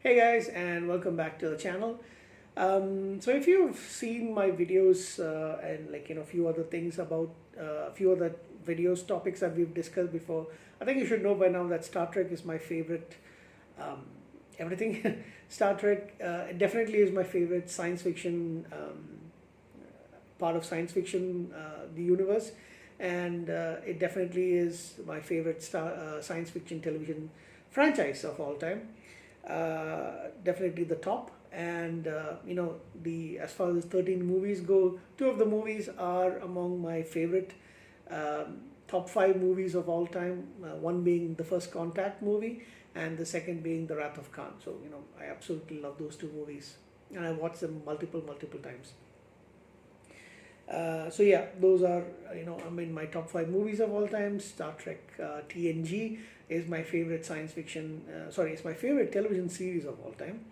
Hey guys, and welcome back to the channel. So if you've seen my videos and a few other things about a few other videos topics that we've discussed before, I think you should know by now that Star Trek is my favorite. Um, Everything Star Trek definitely is my favorite science fiction part of science fiction, the universe, and it definitely is my favorite science fiction television franchise of all time. Definitely the top. And the as far as 13 movies go, two of the movies are among my favorite top five movies of all time. One being the First Contact movie, and the second being the Wrath of Khan. So I absolutely love those two movies, and I watched them multiple times. So yeah, those are my top five movies of all time. Star Trek TNG is my favorite science fiction. It's my favorite television series of all time,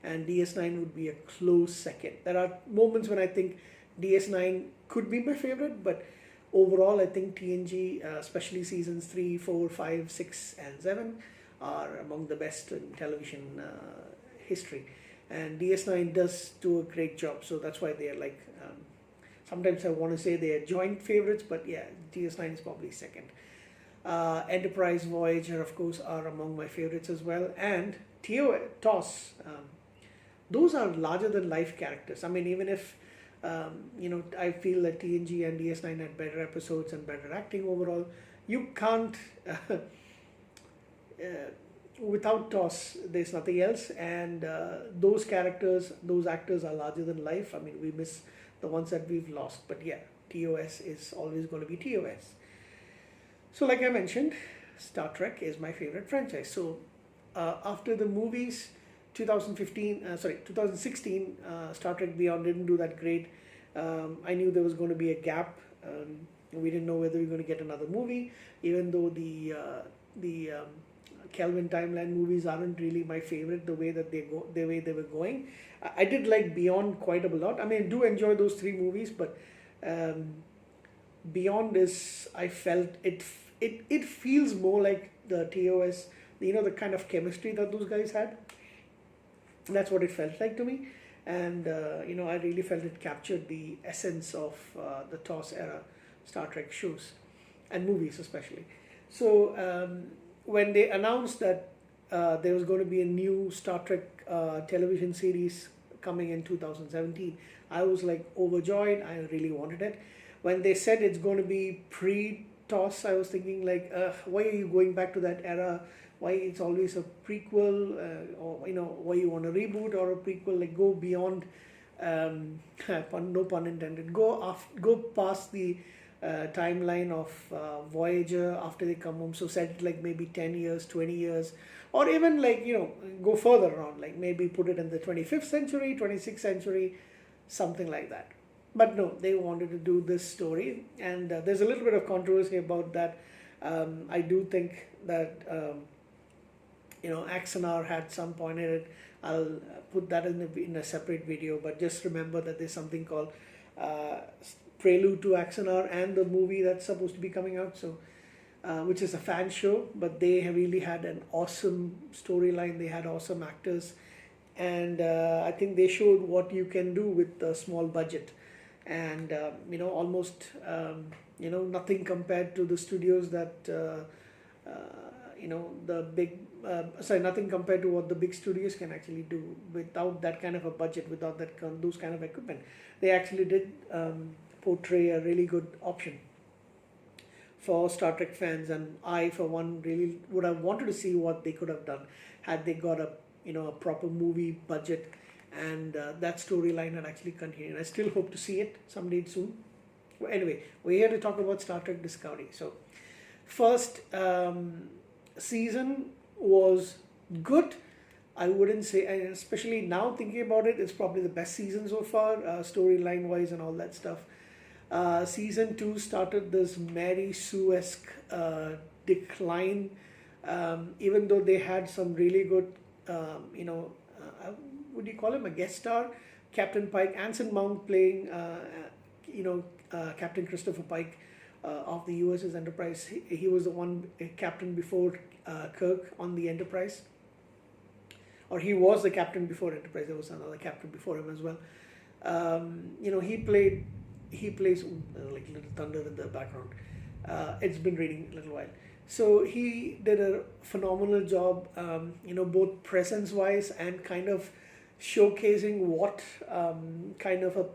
and DS9 would be a close second. There are moments when I think DS9 could be my favorite, but overall I think TNG, especially seasons 3, 4, 5, 6, and 7, are among the best in television history. And DS9 does do a great job, so that's why they are like. Sometimes I want to say they are joint favorites, but yeah, DS9 is probably second. Enterprise, Voyager, of course, are among my favorites as well. And TOS, those are larger than life characters. I mean, even if, I feel that TNG and DS9 had better episodes and better acting overall, you can't, without TOS, there's nothing else. And those characters, those actors are larger than life. I mean, we miss the ones that we've lost, but yeah, TOS is always going to be TOS. So like I mentioned, Star Trek is my favorite franchise. So after the movies 2016, Star Trek Beyond didn't do that great. I knew there was going to be a gap. We didn't know whether we were going to get another movie, even though the Kelvin timeline movies aren't really my favorite the way that the way they were going. I did like Beyond quite a lot. I mean, I do enjoy those three movies, but Beyond is, I felt it feels more like the TOS, the kind of chemistry that those guys had. That's what it felt like to me, and I really felt it captured the essence of the TOS era Star Trek shows and movies especially. So when they announced that there was going to be a new Star Trek television series coming in 2017, I was like overjoyed. I really wanted it. When they said it's going to be pre-TOS, I was thinking like, why are you going back to that era? Why it's always a prequel, or why you want a reboot or a prequel? Like go beyond, no pun intended. Go past the timeline of Voyager after they come home. So set it like maybe 10 years, 20 years, or even like go further on. Like maybe put it in the 25th century, 26th century, something like that. But no, they wanted to do this story, and there's a little bit of controversy about that. I do think that. Axanar had some point in it. I'll put that in a separate video, but just remember that there's something called Prelude to Axanar and the movie that's supposed to be coming out, so which is a fan show, but they have really had an awesome storyline. They had awesome actors, and I think they showed what you can do with a small budget, and almost nothing compared to the studios that the big nothing compared to what the big studios can actually do without that kind of a budget, without those kind of equipment. They actually did portray a really good option for Star Trek fans, and I for one really would have wanted to see what they could have done had they got a proper movie budget, and that storyline had actually continued. I still hope to see it someday soon. Well, anyway, we're here to talk about Star Trek Discovery. So first season was good. I wouldn't say, and especially now thinking about it, it's probably the best season so far, storyline wise and all that stuff. Season 2 started this Mary Sue-esque decline, even though they had some really good, would you call him a guest star? Captain Pike, Anson Mount playing, Captain Christopher Pike of the USS Enterprise. He was the one captain before Kirk on the Enterprise. or he was the captain before Enterprise. There was another captain before him as well. He plays like Little Thunder in the background. It's been reading a little while. So he did a phenomenal job, both presence wise and kind of showcasing what kind of a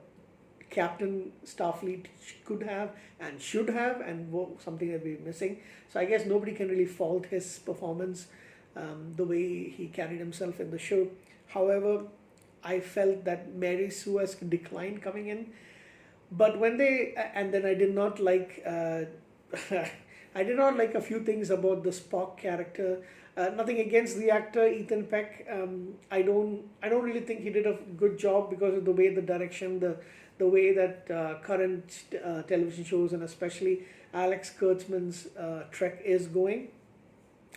Captain Starfleet could have and should have, and something that we're missing. So I guess nobody can really fault his performance, the way he carried himself in the show. However, I felt that Mary Sue's decline coming in, but and then I did not like, I did not like a few things about the Spock character. Nothing against the actor Ethan Peck. I don't really think he did a good job because of the way the direction, the way that current television shows and especially Alex Kurtzman's Trek is going.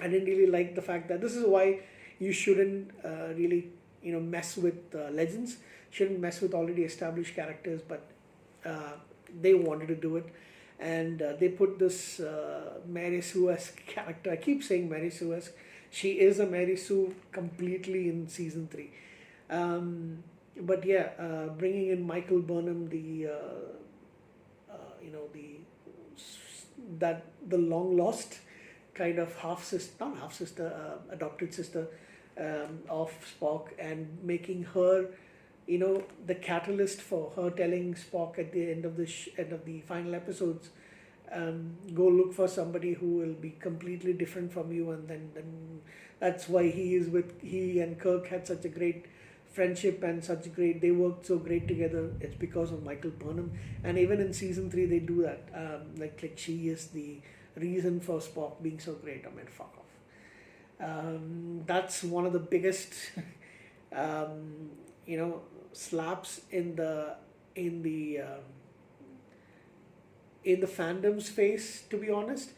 I didn't really like the fact that this is why you shouldn't really mess with legends, shouldn't mess with already established characters, but they wanted to do it, and they put this Mary Sue-esque character. I keep saying Mary Sue-esque. She is a Mary Sue completely in season 3. But yeah, bringing in Michael Burnham, the long lost kind of not half sister, adopted sister of Spock, and making her, the catalyst for her telling Spock at the end of the final episodes, go look for somebody who will be completely different from you, and then that's why he and Kirk had such a great friendship and they worked so great together. It's because of Michael Burnham, and even in season 3 they do that. Like she is the reason for Spock being so great. I mean, fuck off. That's one of the biggest, slaps in the fandom's face. To be honest,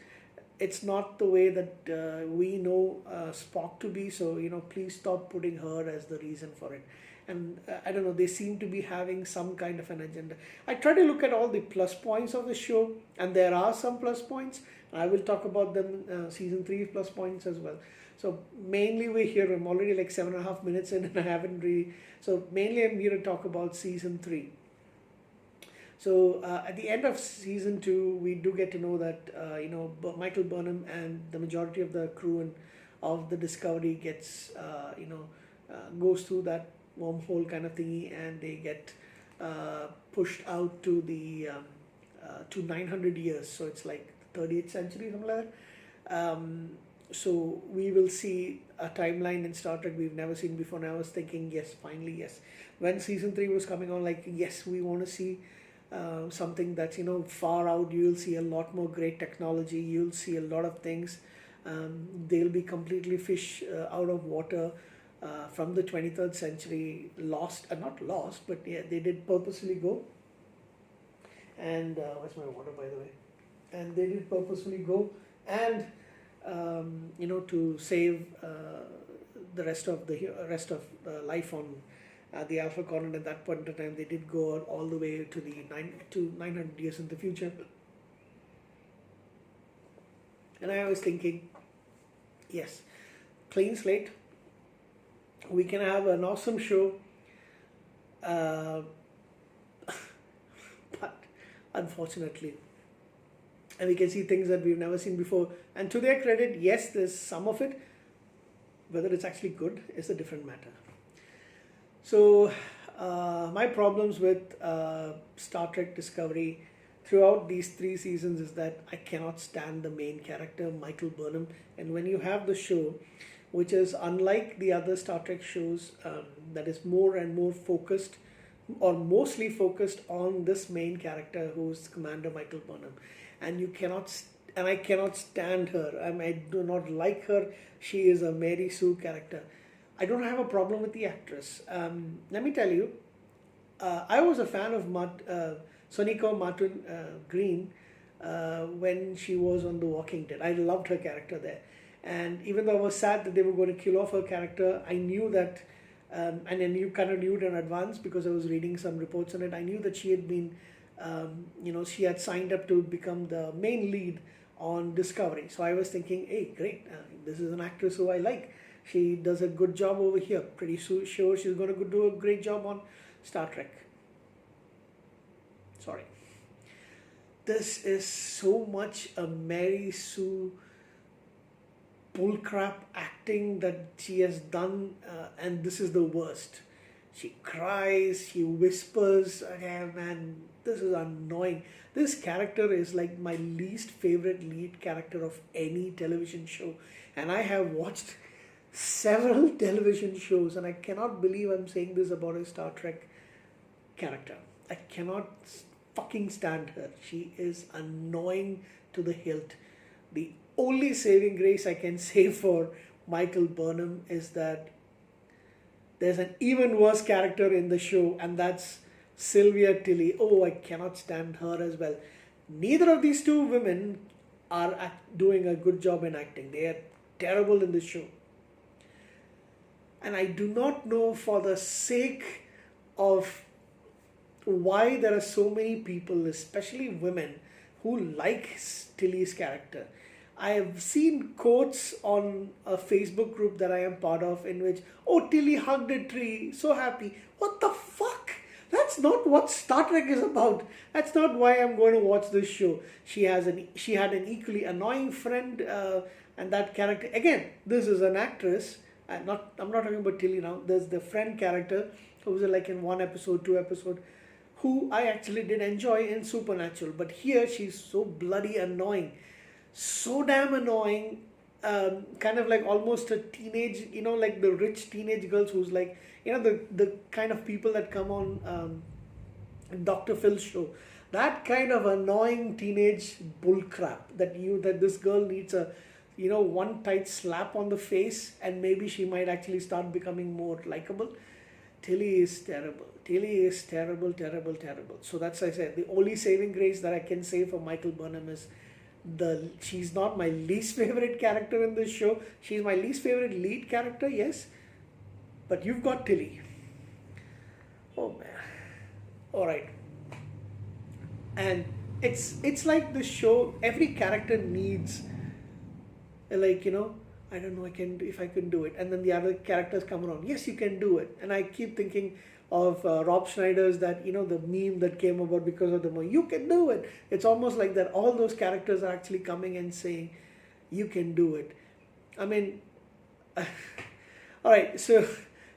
it's not the way that we know Spock to be. So please stop putting her as the reason for it. And I don't know, they seem to be having some kind of an agenda. I try to look at all the plus points of the show, and there are some plus points. I will talk about them, season 3 plus points as well. So mainly we're here, I'm already like 7.5 minutes in and I haven't really, so mainly I'm here to talk about season 3. So at the end of season 2, we do get to know that, Michael Burnham and the majority of the crew and of the Discovery gets, goes through that wormhole kind of thingy, and they get pushed out to the, to 900 years. So it's like 30th century, something like that. So we will see a timeline in Star Trek we've never seen before. And I was thinking, yes, finally, yes. When season 3 was coming on, like, yes, we want to see something that's, far out. You'll see a lot more great technology. You'll see a lot of things. They'll be completely fish out of water from the 23rd century, not lost, but yeah, they did purposefully go. And where's my water, by the way? And they did purposefully go and to save the rest of life on the Alpha Quadrant. At that point in time, they did go all the way to 900 years in the future. And I was thinking, yes, clean slate. We can have an awesome show, but unfortunately, and we can see things that we've never seen before. And to their credit, yes, there's some of it. Whether it's actually good is a different matter. So my problems with Star Trek Discovery throughout these 3 seasons is that I cannot stand the main character, Michael Burnham. And when you have the show, which is unlike the other Star Trek shows, that is more and more focused, or mostly focused on this main character, who's Commander Michael Burnham. And I cannot stand her. I do not like her. She is a Mary Sue character. I don't have a problem with the actress. Let me tell you, I was a fan of Soniko Martin Green when she was on The Walking Dead. I loved her character there. And even though I was sad that they were going to kill off her character, I knew that, and then you kind of knew it in advance because I was reading some reports on it. I knew that she had been, she had signed up to become the main lead on Discovery. So I was thinking, hey, great, this is an actress who I like. She does a good job over here. Pretty sure she's going to do a great job on Star Trek. Sorry. This is so much a Mary Sue bullcrap acting that she has done, and this is the worst. She cries, she whispers, okay, man, this is annoying. This character is like my least favorite lead character of any television show, and I have watched several television shows, and I cannot believe I'm saying this about a Star Trek character. I cannot fucking stand her. She is annoying to the hilt. The only saving grace I can say for Michael Burnham is that there's an even worse character in the show, and that's Sylvia Tilly. Oh, I cannot stand her as well. Neither of these two women are doing a good job in acting. They are terrible in the show. And I do not know, for the sake of why there are so many people, especially women, who like Tilly's character. I have seen quotes on a Facebook group that I am part of in which, oh, Tilly hugged a tree, so happy. What the fuck? That's not what Star Trek is about. That's not why I'm going to watch this show. She had an equally annoying friend, and that character, again, this is an actress. I'm not talking about Tilly now. There's the friend character who was like in 1 episode, 2 episode, who I actually did enjoy in Supernatural. But here she's so bloody annoying. So damn annoying. Kind of like almost a teenage, like the rich teenage girls who's like, the kind of people that come on Dr. Phil's show. That kind of annoying teenage bullcrap that this girl needs a, one tight slap on the face, and maybe she might actually start becoming more likable. Tilly is terrible. Tilly is terrible, terrible, terrible. So that's why I said the only saving grace that I can say for Michael Burnham is she's not my least favorite character in this show. She's my least favorite lead character, yes. But you've got Tilly. Oh man. Alright. And it's like the show, every character needs, like, I don't know if I can do it. And then the other characters come around. Yes, you can do it. And I keep thinking of Rob Schneider's, that, the meme that ceme about because of the movie. You can do it. It's almost like that all those characters are actually coming and saying, you can do it. I mean, all right, so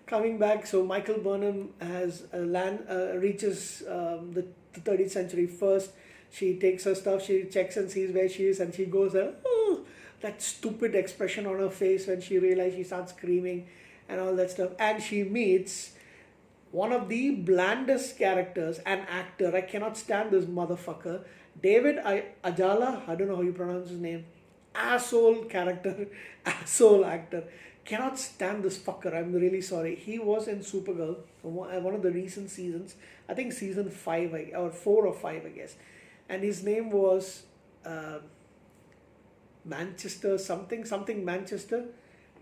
coming back, so Michael Burnham has reaches the 30th century first. She takes her stuff, she checks and sees where she is, and she goes, oh, that stupid expression on her face when she realizes, she starts screaming and all that stuff. And she meets one of the blandest characters, an actor. I cannot stand this motherfucker. David Ajala, I don't know how you pronounce his name. Asshole character, asshole actor. Cannot stand this fucker. I'm really sorry. He was in Supergirl, one of the recent seasons. I think season 5 or 4 or 5, I guess. And his name was Manchester, something Manchester.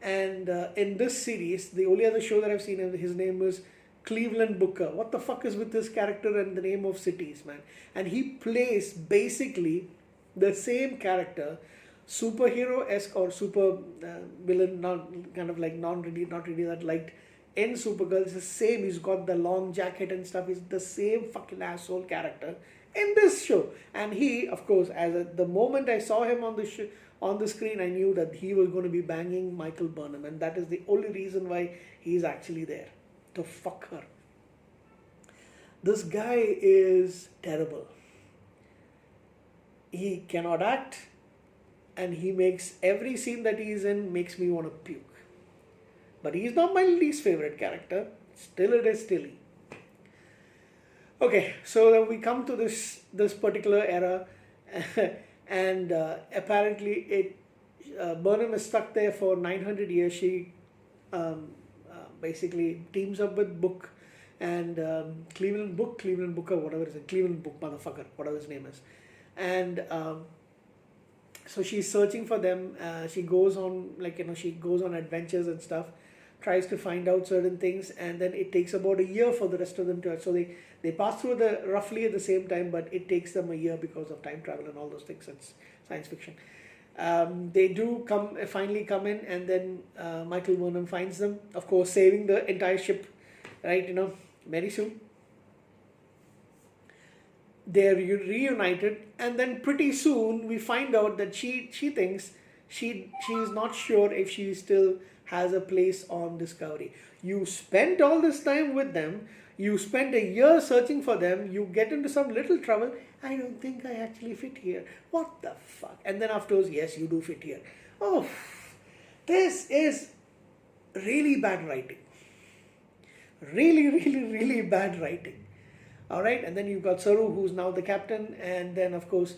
And in this series, the only other show that I've seen, his name was Cleveland Booker. What the fuck is with this character and the name of cities, man? And he plays basically the same character, superhero-esque or super villain, not really that liked in Supergirl. It's the same. He's got the long jacket and stuff. He's the same fucking asshole character in this show. And he, of course, the moment I saw him on the screen, I knew that he was going to be banging Michael Burnham, and that is the only reason why he's actually there, to fuck her. This guy is terrible. He cannot act, and he makes every scene that he's in makes me want to puke. But he's not my least favorite character. Still, it is Tilly. Okay, so then we come to this particular era, and apparently Burnham is stuck there for 900 years. She basically teams up with Book and Cleveland Booker, whatever it is, Cleveland Book, motherfucker, whatever his name is. And so she's searching for them. She goes on, she goes on adventures and stuff, tries to find out certain things, and then it takes about a year for the rest of them to. So they pass through roughly at the same time, but it takes them a year because of time travel and all those things. It's science fiction. They do finally come in, and then Michael Burnham finds them, of course, saving the entire ship, right? Very soon they're reunited, and then pretty soon we find out that she thinks she's not sure if she still has a place on Discovery. You spent all this time with them, you spent a year searching for them, you get into some little trouble. I don't think I actually fit here. What the fuck? And then afterwards, yes, you do fit here. Oh, this is really bad writing. Really, really, really bad writing. All right, and then you've got Saru, who's now the captain, and then of course,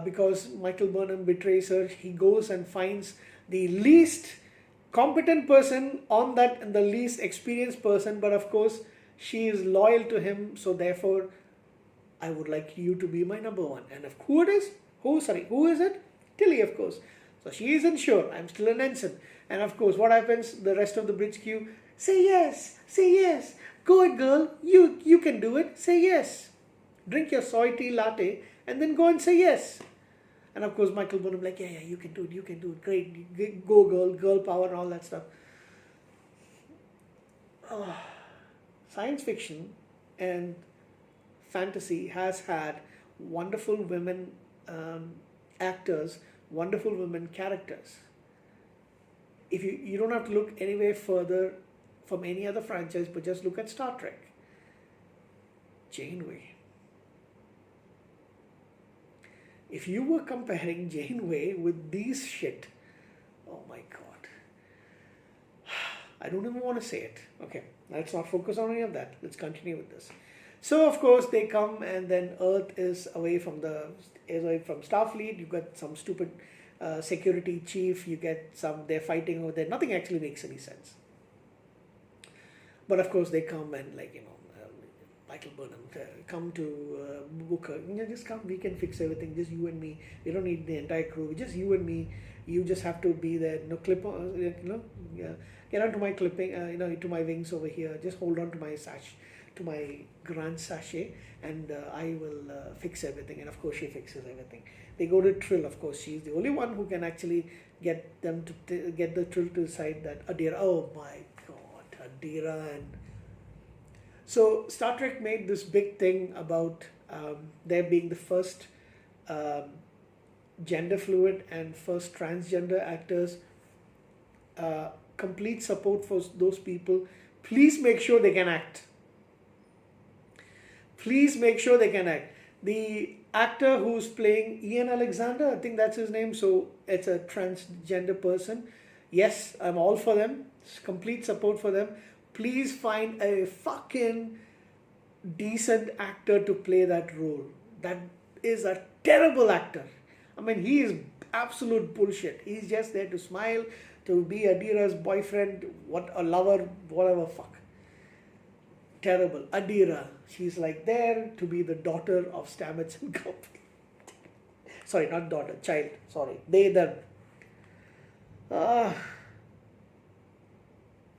because Michael Burnham betrays her, he goes and finds the least competent person on that and the least experienced person, but of course, she is loyal to him, so therefore, I would like you to be my number one. And of who it is? Who is it? Tilly, of course. So she isn't sure. I'm still an ensign. And of course, what happens? The rest of the bridge crew say yes, say yes. Go it, girl. You can do it. Say yes. Drink your soy tea latte and then go and say yes. And of course, Michael Burnham like, yeah, you can do it. You can do it. Great. Go, girl power and all that stuff. Oh, science fiction and fantasy has had wonderful women actors, wonderful women characters. If you don't have to look anywhere further from any other franchise, but just look at Star Trek. Janeway. If you were comparing Janeway with these shit, oh my god. I don't even want to say it. Okay, let's not focus on any of that. Let's continue with this. So of course they come, and then Earth is away from Starfleet. You got some stupid security chief. You get they're fighting over there. Nothing actually makes any sense. But of course they come and Michael Burnham come to Booker. Just come. We can fix everything. Just you and me. We don't need the entire crew. Just you and me. You just have to be there. Clip on. Get onto my clipping. To my wings over here. Just hold on to my sash. To my grand sachet, and I will fix everything. And of course she fixes everything. They go to Trill. Of course she's the only one who can actually get them to get the Trill to decide that Adira. Oh my god, Adira. And so Star Trek made this big thing about there being the first gender fluid and first transgender actors. Complete support for those people. Please make sure they can act. Please make sure they can act. The actor who's playing Ian Alexander, I think that's his name, so it's a transgender person. Yes, I'm all for them. Complete support for them. Please find a fucking decent actor to play that role. That is a terrible actor. I mean, he is absolute bullshit. He's just there to smile, to be Adira's boyfriend, a lover, whatever, fuck. Terrible. Adira. She's like there to be the daughter of Stamets and Company. Sorry, not daughter, child. Sorry. They, them.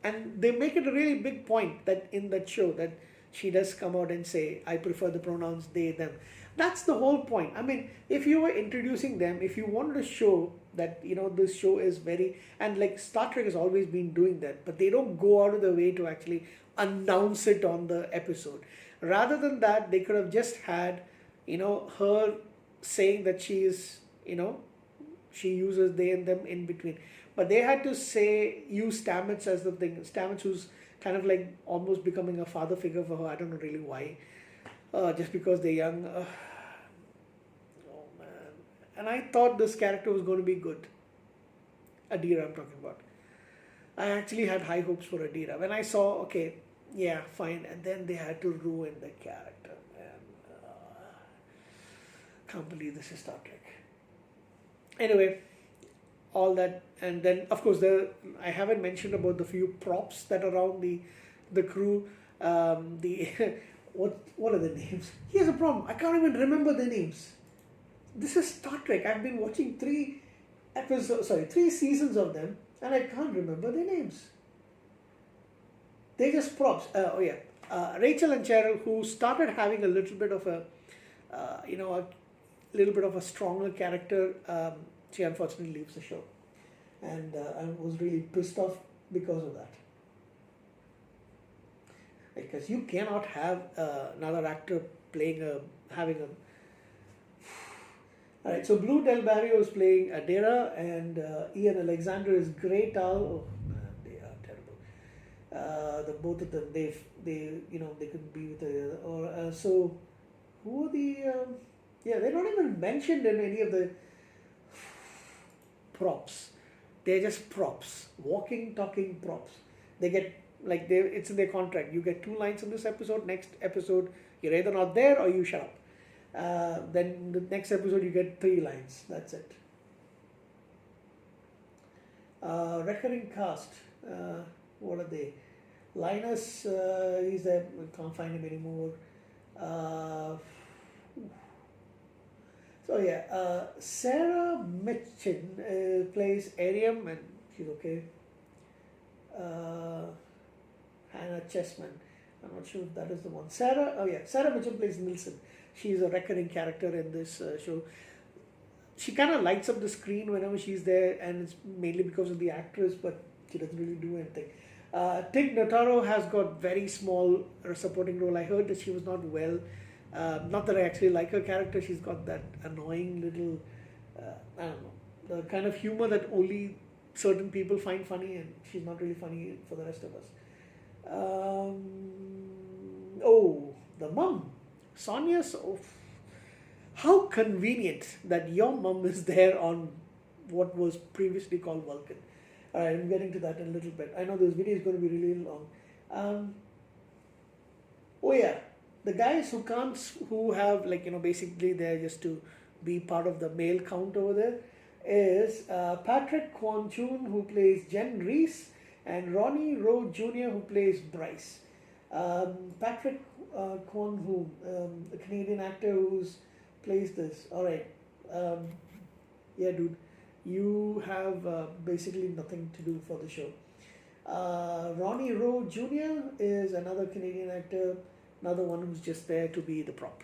And they make it a really big point that in that show that she does come out and say, I prefer the pronouns they, them. That's the whole point. I mean, if you were introducing them, if you wanted to show that, this show is very, and like Star Trek has always been doing that, but they don't go out of the way to actually announce it on the episode. Rather than that, they could have just had, her saying that she is, she uses they and them in between. But they had to use Stamets as the thing. Stamets, who's kind of like almost becoming a father figure for her. I don't know really why. Just because they're young. Oh man. And I thought this character was going to be good. Adira, I'm talking about. I actually had high hopes for Adira. When I saw, okay, yeah, fine. And then they had to ruin the character. Man. Can't believe this is Star Trek. Anyway, all that. And then, of course, I haven't mentioned about the few props that are around the crew. What are the names? Here's a problem. I can't even remember the names. This is Star Trek. I've been watching 3 seasons of them, and I can't remember their names. They're just props. Rachel and Cheryl, who started having a little bit of a, a little bit of a stronger character she unfortunately leaves the show, and I was really pissed off because of that. Because you cannot have another actor playing having a. All right, so Blue Del Barrio is playing Adira, and Ian Alexander is Grey Tal. Oh man, they are terrible. The both of them, they could be with the or so. Who are the? Yeah, they're not even mentioned in any of the props. They're just props, walking, talking props. They get it's in their contract. You get 2 lines in this episode. Next episode, you're either not there or you shut up. Then the next episode you get 3 lines. That's it. Recurring cast. What are they? Linus, he's there. We can't find him anymore. So yeah, Sarah Mitchin plays Ariam, and she's okay. Hannah Chessman. I'm not sure if that is the one. Sarah Mitchell plays Nilsson. She's a recurring character in this show. She kind of lights up the screen whenever she's there, and it's mainly because of the actress, but she doesn't really do anything. Tig Notaro has got very small supporting role. I heard that she was not well. Not that I actually like her character. She's got that annoying little, I don't know, the kind of humor that only certain people find funny, and she's not really funny for the rest of us. The mum, Sonia. How convenient that your mum is there on what was previously called Vulcan. Alright, I'm getting to that in a little bit. I know this video is going to be really long. The guys who have basically they're just to be part of the male count over there is Patrick Kwon Chun, who plays Jen Reese, and Ronnie Rowe Jr., who plays Bryce. Patrick Kwon, a Canadian actor who's plays this. Alright, yeah dude, you have basically nothing to do for the show. Ronnie Rowe Jr. is another Canadian actor, another one who's just there to be the prop.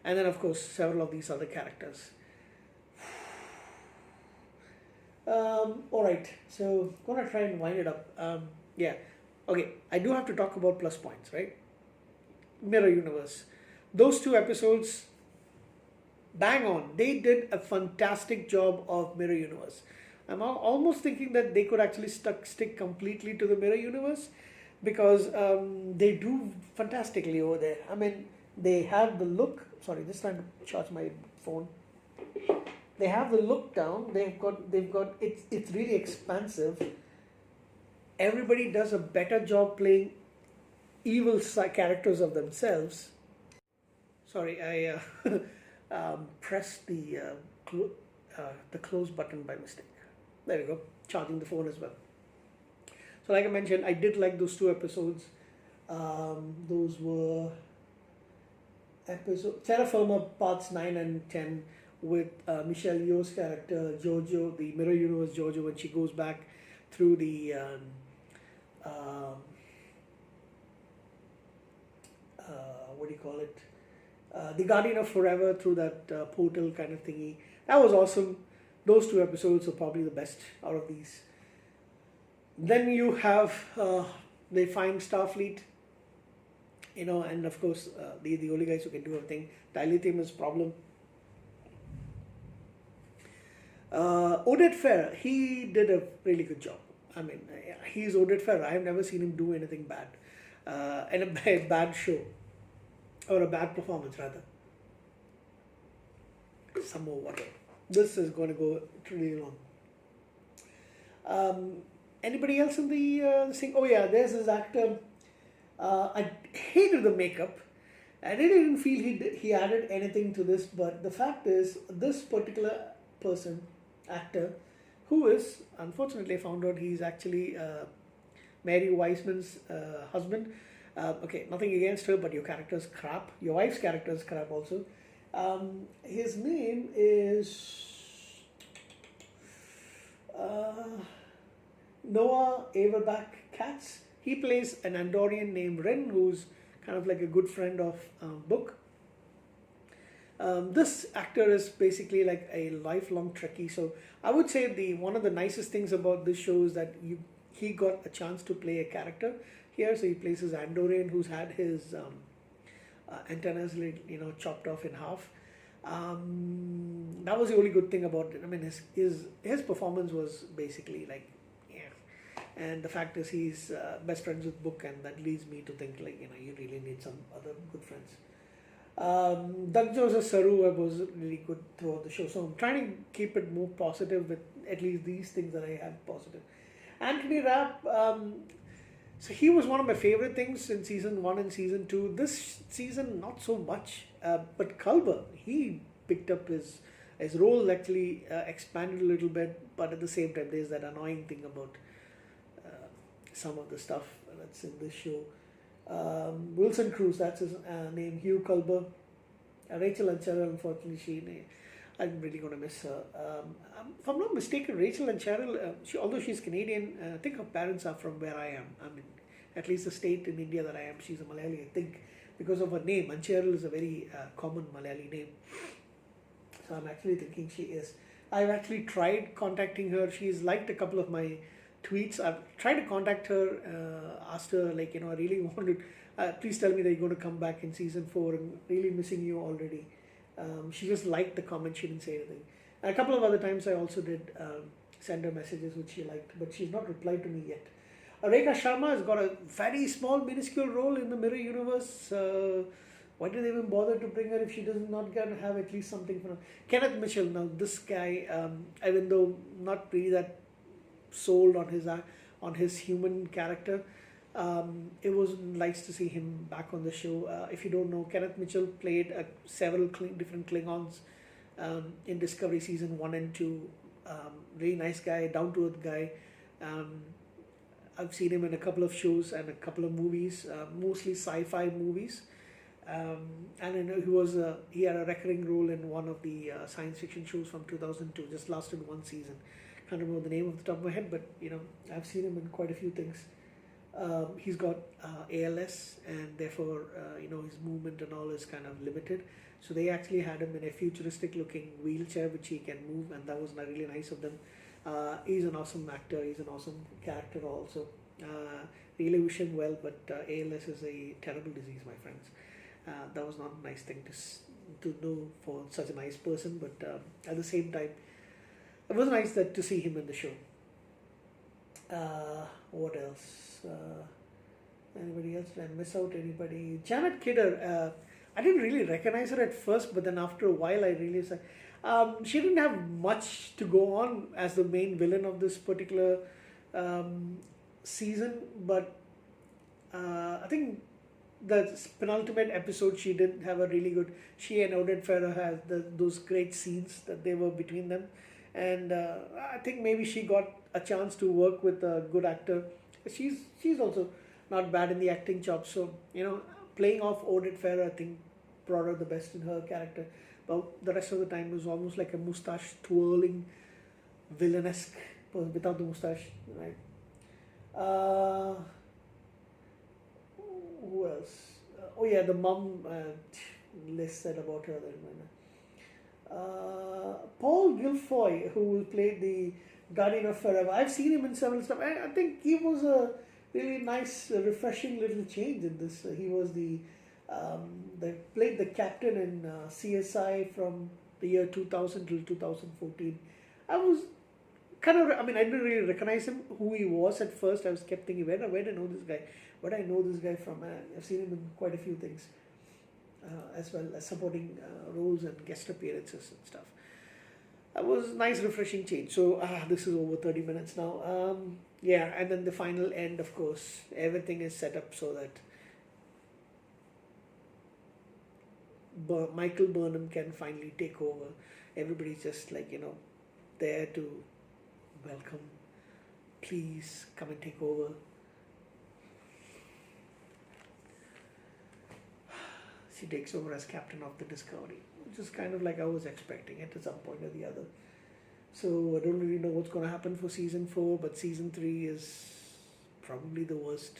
And then of course several of these other characters. Alright, so gonna try and wind it up. Okay, I do have to talk about plus points, right? Mirror Universe. Those 2 episodes, bang on. They did a fantastic job of Mirror Universe. I'm almost thinking that they could actually stick completely to the Mirror Universe, because they do fantastically over there. I mean, they have the look. Sorry, just trying to charge my phone. They have the look down. They've got. It's really expansive. Everybody does a better job playing evil characters of themselves. Sorry, I pressed the close button by mistake. There we go. Charging the phone as well. So like I mentioned, I did like those 2 episodes. Those were Terra Firma parts 9 and 10 with Michelle Yeoh's character Jojo, the Mirror Universe Jojo, when she goes back through the what do you call it? The Guardian of Forever, through that portal kind of thingy. That was awesome. Those 2 episodes are probably the best out of these. Then you have they find Starfleet, and of course the only guys who can do everything. Dilithium problem. Oded Fehr, he did a really good job. I mean, he's Oded Fehr. I have never seen him do anything bad, and a bad show, or a bad performance rather. Some more water. This is going to go really long. Anybody else in the thing? Oh yeah, there's this actor. I hated the makeup. I didn't feel he added anything to this, but the fact is, this particular actor, who is, unfortunately I found out he's actually Mary Wiseman's husband. Okay, nothing against her, but your character's crap. Your wife's character's crap also. His name is Noah Averbach Katz. He plays an Andorian named Ren, who's kind of like a good friend of Book. This actor is basically like a lifelong Trekkie. So I would say the one of the nicest things about this show is that he got a chance to play a character here. So he plays his Andorian who's had his antennas chopped off in half. That was the only good thing about it. I mean, his performance was basically like, yeah. And the fact is, he's best friends with Book, and that leads me to think like, you really need some other good friends. Doug Joseph Saru was really good throughout the show, so I'm trying to keep it more positive with at least these things that I have positive. Anthony Rapp, so he was one of my favorite things in season 1 and season 2. This season, not so much. But Culber, he picked up his role, actually expanded a little bit, but at the same time, there's that annoying thing about some of the stuff that's in this show. Wilson Cruz, that's his name, Hugh Culber. Rachel and unfortunately, I'm really going to miss her. If I'm not mistaken, Rachel and Cheryl, although she's Canadian, I think her parents are from where I am. I mean, at least the state in India that I am, she's a Malayali, I think, because of her name. And Cheryl is a very common Malayali name. So I'm actually thinking she is. I've actually tried contacting her. She's liked a couple of my tweets. I've tried to contact her, asked her, like, I really wanted, please tell me that you're going to come back in season 4. I'm really missing you already. She just liked the comment, she didn't say anything. And a couple of other times I also did send her messages which she liked, but she's not replied to me yet. Rekha Sharma has got a very small, minuscule role in the Mirror Universe. Why did they even bother to bring her if she does not get to have at least something for her? Kenneth Mitchell, now this guy, even though not really that sold on his human character, it was nice to see him back on the show. If you don't know, Kenneth Mitchell played several different Klingons in Discovery season 1 and 2. Really nice guy, down to earth guy. I've seen him in a couple of shows and a couple of movies, mostly sci-fi movies. And I know he had a recurring role in one of the science fiction shows from 2002. Just lasted one season. Can't remember the name off the top of my head, but I've seen him in quite a few things. He's got ALS, and therefore his movement and all is kind of limited. So they actually had him in a futuristic-looking wheelchair which he can move, and that was really nice of them. He's an awesome actor. He's an awesome character also. Really wish him well, but ALS is a terrible disease, my friends. That was not a nice thing to know for such a nice person, but at the same time, it was nice to see him in the show. What else? Anybody else? Did I miss out anybody? Janet Kidder. I didn't really recognize her at first, but then after a while I realized she didn't have much to go on as the main villain of this particular season, but I think the penultimate episode she did have a really good. She and Oded Ferrer had those great scenes that they were between them, and I think maybe she got a chance to work with a good actor. She's also not bad in the acting job. So playing off Oded Ferrer, I think brought out the best in her character. But the rest of the time was almost like a mustache twirling villainesque person without the mustache, right? Who else? Oh yeah, the mom. Liz said about her. Paul Guilfoyle, who played the Guardian of Forever. I've seen him in several stuff. I think he was a really nice, refreshing little change in this. He was played the captain in CSI from the year 2000 till 2014. I was I didn't really recognize him, who he was at first. I was kept thinking, where do I know this guy? Where do I know this guy from? I've seen him in quite a few things, as well as supporting roles and guest appearances and stuff. It was a nice, refreshing change. So this is over 30 minutes now. Yeah, and then the final end, of course, everything is set up so that Michael Burnham can finally take over. Everybody's just there to welcome. Please come and take over. She takes over as captain of the Discovery, which is kind of like I was expecting it at some point or the other. So I don't really know what's going to happen for season 4, but season 3 is probably the worst.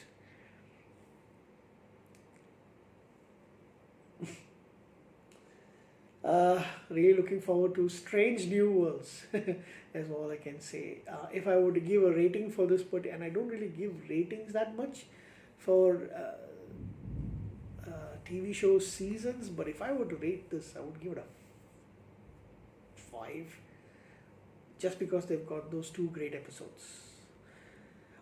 Really looking forward to Strange New Worlds. That's all I can say. If I were to give a rating for this, and I don't really give ratings that much for TV show seasons, but if I were to rate this, I would give it a 5, just because they've got those 2 great episodes.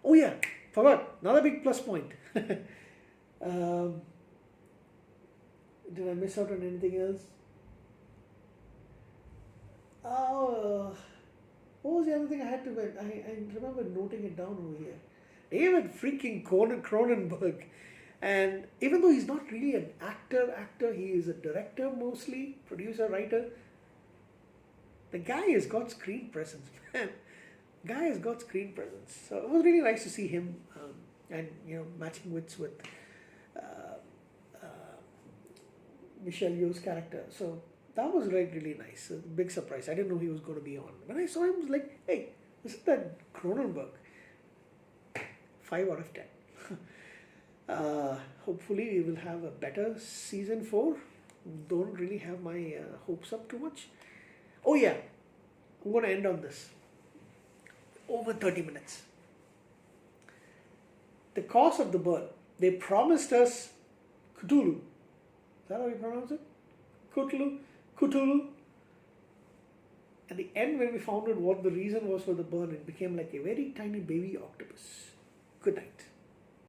Oh yeah, forgot another big plus point. um, did I miss out on anything else? Oh, what was the other thing I had to mention? I remember noting it down over here. David freaking Cronenberg. And even though he's not really an actor, he is a director mostly, producer, writer. The guy has got screen presence, man. Guy has got screen presence. So it was really nice to see him, and matching wits with uh, uh, Michelle Yeoh's character. So that was really nice. A big surprise. I didn't know he was going to be on. When I saw him, I was like, hey, isn't that Cronenberg? 5 out of 10. Hopefully we will have a better season 4. Don't really have my hopes up too much. Oh yeah, I'm going to end on this. Over 30 minutes. The cause of the bird. They promised us Cthulhu. Is that how you pronounce it? Cthulhu. At the end, when we found out what the reason was for the burn, it became like a very tiny baby octopus. Good night.